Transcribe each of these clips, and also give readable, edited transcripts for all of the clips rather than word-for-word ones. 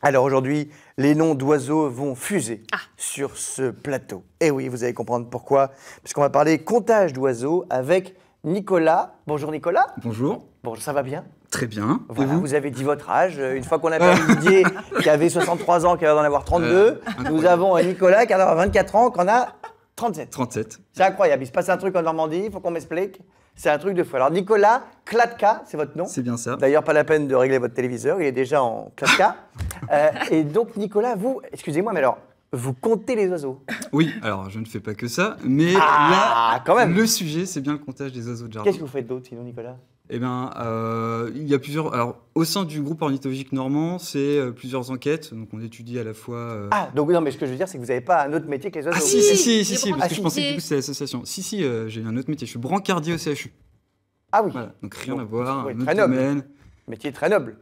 Alors aujourd'hui, les noms d'oiseaux vont fuser sur ce plateau. Et oui, vous allez comprendre pourquoi. Parce qu'on va parler comptage d'oiseaux avec Nicolas. Bonjour Nicolas. Bonjour. Bonjour, ça va bien? Très bien. Voilà, vous avez dit votre âge. Une fois qu'on a perdu Didier, qui avait 63 ans, qui avait d'en avoir 32, nous avons un Nicolas qui a 24 ans, qui en a 37. 37. C'est incroyable. Il se passe un truc en Normandie, il faut qu'on m'explique. C'est un truc de fou. Alors Nicolas Klatka, c'est votre nom? C'est bien ça. D'ailleurs, pas la peine de régler votre téléviseur, il est déjà en Klatka. Et donc Nicolas, vous, excusez-moi, mais alors, vous comptez les oiseaux? Oui, alors je ne fais pas que ça, mais quand même. le sujet, c'est bien le comptage des oiseaux de jardin. Qu'est-ce que vous faites d'autre sinon, Nicolas? Eh bien, il y a plusieurs... Alors, au sein du groupe ornithologique normand, c'est plusieurs enquêtes. Donc, on étudie à la fois... Donc non, mais ce que je veux dire, c'est que vous n'avez pas un autre métier que les oiseaux. Ah si, parce que je pensais que du coup, c'était l'association. Si, j'ai un autre métier. Je suis brancardier au CHU. Ah oui. Voilà, donc rien à voir, oui, un autre très noble. domaine. Métier très noble.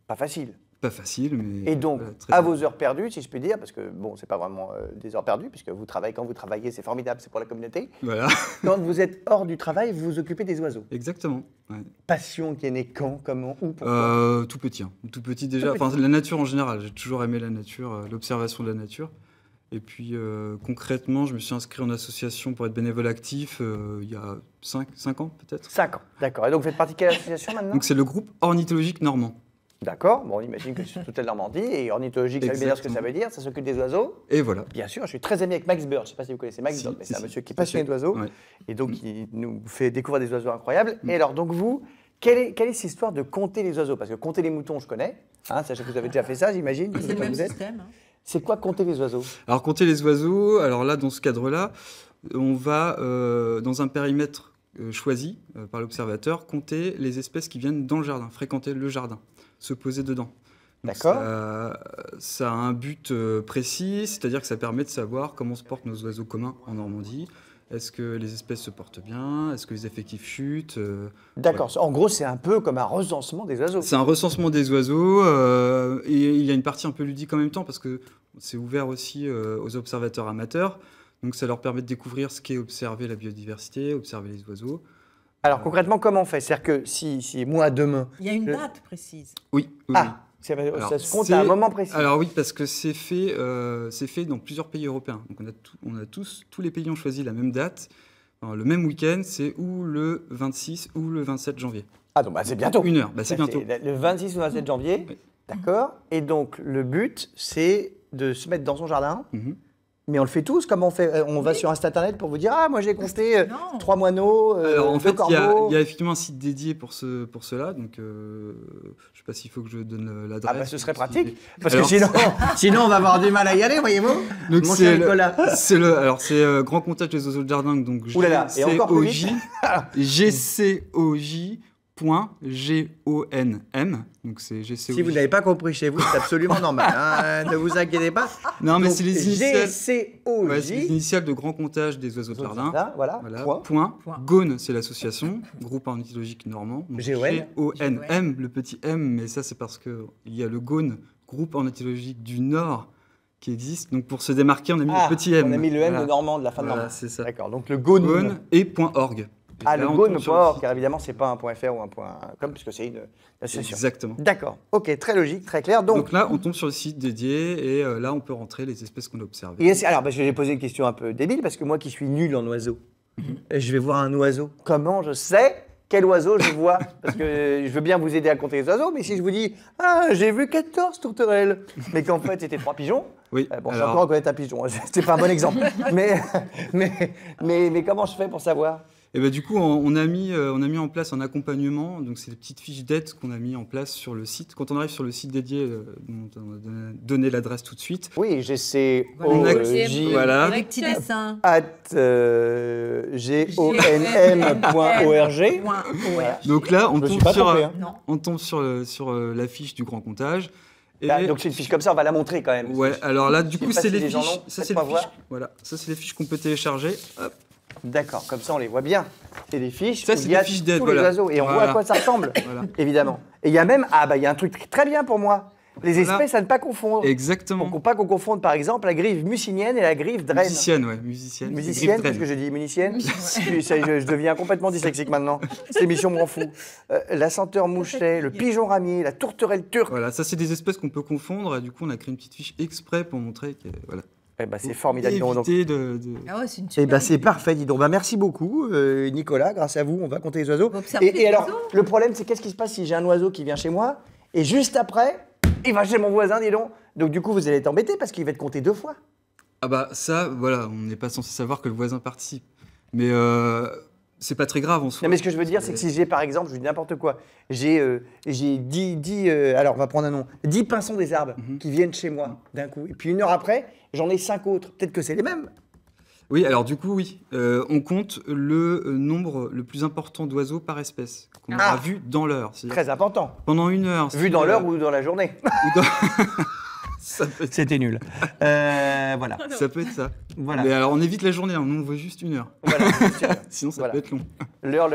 Pas facile. Pas facile, mais... Et donc, voilà, très à bien. vos heures perdues, si je puis dire, parce que bon, c'est pas vraiment des heures perdues, puisque vous travaillez quand vous travaillez, c'est formidable, c'est pour la communauté. Voilà, Quand vous êtes hors du travail, vous vous occupez des oiseaux. exactement. Ouais. Passion qui est née quand, comment, où, pourquoi? Tout petit, hein. Tout petit déjà. Tout petit. Enfin, la nature en général. J'ai toujours aimé la nature, l'observation de la nature. Et puis concrètement, je me suis inscrit en association pour être bénévole actif il y a 5 ans peut-être. 5 ans, d'accord. Et donc vous faites partie de quelle association maintenant? Donc c'est le groupe ornithologique normand. D'accord, bon, on imagine que c'est toute la Normandie, et ornithologique, ça veut bien dire ce que ça veut dire, ça s'occupe des oiseaux. Et voilà. Bien sûr, je suis très ami avec Max Bird, je ne sais pas si vous connaissez Max Bird, mais c'est un monsieur qui est passionné d'oiseaux, Ouais. et donc il nous fait découvrir des oiseaux incroyables. Et alors, donc vous, quelle est cette histoire de compter les oiseaux? Parce que compter les moutons, je connais, sachez que vous avez déjà fait ça, j'imagine. C'est le même système. C'est quoi compter les oiseaux? Alors compter les oiseaux, alors là dans ce cadre-là, on va dans un périmètre choisi par l'observateur compter les espèces qui viennent dans le jardin, fréquenter le jardin, se poser dedans. Donc, D'accord. ça a un but précis, c'est-à-dire que ça permet de savoir comment se portent nos oiseaux communs en Normandie. Est-ce que les espèces se portent bien? Est-ce que les effectifs chutent? D'accord, en gros, c'est un peu comme un recensement des oiseaux. C'est un recensement des oiseaux et il y a une partie un peu ludique en même temps parce que c'est ouvert aussi aux observateurs amateurs. Donc ça leur permet de découvrir ce qu'est observer la biodiversité, observer les oiseaux. Alors concrètement, comment on fait? C'est-à-dire que si moi, demain... Il y a une date précise. Oui. Ah, Alors, ça se compte à un moment précis. Alors oui, parce que c'est fait dans plusieurs pays européens. Donc tous les pays ont choisi la même date. Alors, le même week-end, c'est ou le 26 ou le 27 janvier. Ah donc c'est bientôt. 1 heure, c'est bientôt. Le 26 ou 27 janvier, Oui. d'accord. Et donc le but, c'est de se mettre dans son jardin. Mhm. Mais on le fait tous, comment on fait? On va sur un site internet pour vous dire, ah, moi j'ai compté Non. 3 moineaux, Alors en 2 fait, corbeaux. il y a effectivement un site dédié pour cela. Donc je ne sais pas s'il faut que je donne l'adresse. Ah bah ce serait pratique, parce Alors, que sinon on va avoir du mal à y aller, voyez-vous. Donc Mon c'est cher Nicolas. c'est Grand Comptage des oiseaux de jardin, donc Ouh là là, et encore plus vite. GCOJ.GONM, donc c'est GCOJ. Si vous n'avez pas compris chez vous, c'est absolument normal, hein, ne vous inquiétez pas. Non, mais Donc, c'est les initiales. GCOJ. Ouais, c'est les initiales de Grand Comptage des oiseaux de jardin. Voilà, Voilà. point. GON, c'est l'association, groupe ornithologique normand. Donc, GON. GONM, le petit M, mais ça c'est parce qu'il y a le GON, groupe ornithologique du Nord, qui existe. Donc pour se démarquer, on a mis le petit M. On a mis le M Voilà. de Normand, de la fin de Voilà, Normand. c'est ça. D'accord, donc le GON. GON et .org. Et Ah, là, le on GON, tombe sur le .org, site. car évidemment, c'est pas un .fr ou un .com, puisque c'est une association. Exactement. D'accord, ok, très logique, très clair. Donc, Donc là, on tombe sur le site dédié et là, on peut rentrer les espèces qu'on a observées. alors, je vais poser une question un peu débile, parce que moi qui suis nul en oiseaux, je vais voir un oiseau. Comment je sais quel oiseau je vois? Parce que je veux bien vous aider à compter les oiseaux, mais si je vous dis, ah, j'ai vu 14 tourterelles, mais qu'en fait, c'était 3 pigeons. Oui. Bon, je sais encore reconnaître un pigeon, c'est pas un bon exemple. mais comment je fais pour savoir? Et ben du coup, on a mis en place un accompagnement. Donc c'est des petites fiches d'aide qu'on a mis en place sur le site. Quand on arrive sur le site dédié, dont on va donner l'adresse tout de suite. Oui, Voilà. GCOJ. Voilà. Avec petit dessin. @gon.org. Voilà. Donc là, Je me suis pas trompé, hein. Non. on tombe sur la fiche du grand comptage. Et Ah, donc c'est une fiche comme ça, on va la montrer quand même. ouais, alors là, du Je sais coup, pas c'est si les les gens fiches. l'ont. Ça, c'est Faites-moi les fiches. voir. Voilà, ça, c'est les fiches qu'on peut télécharger. Hop. D'accord, comme ça on les voit bien. C'est des fiches. Ça, où c'est il y a des fiches d'aide, tous les voilà. oiseaux et on voit Voilà. à quoi ça ressemble, Voilà. évidemment. Et il y a même, il y a un truc très bien pour moi. Les Voilà. espèces à ne pas confondre. Exactement. Pour pas qu'on confonde par exemple la grive musinienne et la grive draine. Musicienne, ouais, musicienne. Musicienne, Grippe parce que draine. je dis municienne. Je deviens complètement dyslexique maintenant. Cette émission m'en fout. La senteur mouchelet, le pigeon ramier, la tourterelle turque. Voilà, ça c'est des espèces qu'on peut confondre et du coup on a créé une petite fiche exprès pour montrer que voilà. Eh ben, c'est formidable. Donc, Éviter de... Ah ouais, c'est une eh super ben, c'est idée. parfait, dis donc. Ben, merci beaucoup, Nicolas. Grâce à vous, on va compter les oiseaux. Vous observez Et les alors, oiseaux le problème, c'est qu'est-ce qui se passe si j'ai un oiseau qui vient chez moi et juste après, il va chez mon voisin, dis donc. Donc, du coup, vous allez être embêté parce qu'il va être compté 2 fois. Ah bah ça, voilà, on n'est pas censé savoir que le voisin participe. Mais c'est pas très grave en soi. Non, mais ce que je veux dire, c'est que si j'ai, par exemple, je dis n'importe quoi, j'ai 10, alors on va prendre un nom, 10 pinsons des arbres qui viennent chez moi d'un coup. Et puis 1 heure après, j'en ai 5 autres. Peut-être que c'est les mêmes. Oui, alors du coup, oui. On compte le nombre le plus important d'oiseaux par espèce qu'on Ah. aura vu dans l'heure. C'est-à-dire Très important. pendant 1 heure. Vu si, dans l'heure ou dans la journée. ou dans- ça, peut être, C'était nul. Voilà. ça peut être ça. Voilà. Mais alors on évite la journée, hein. Nous on voit juste 1 heure. Voilà. Sinon ça Voilà. peut être long. L'heure.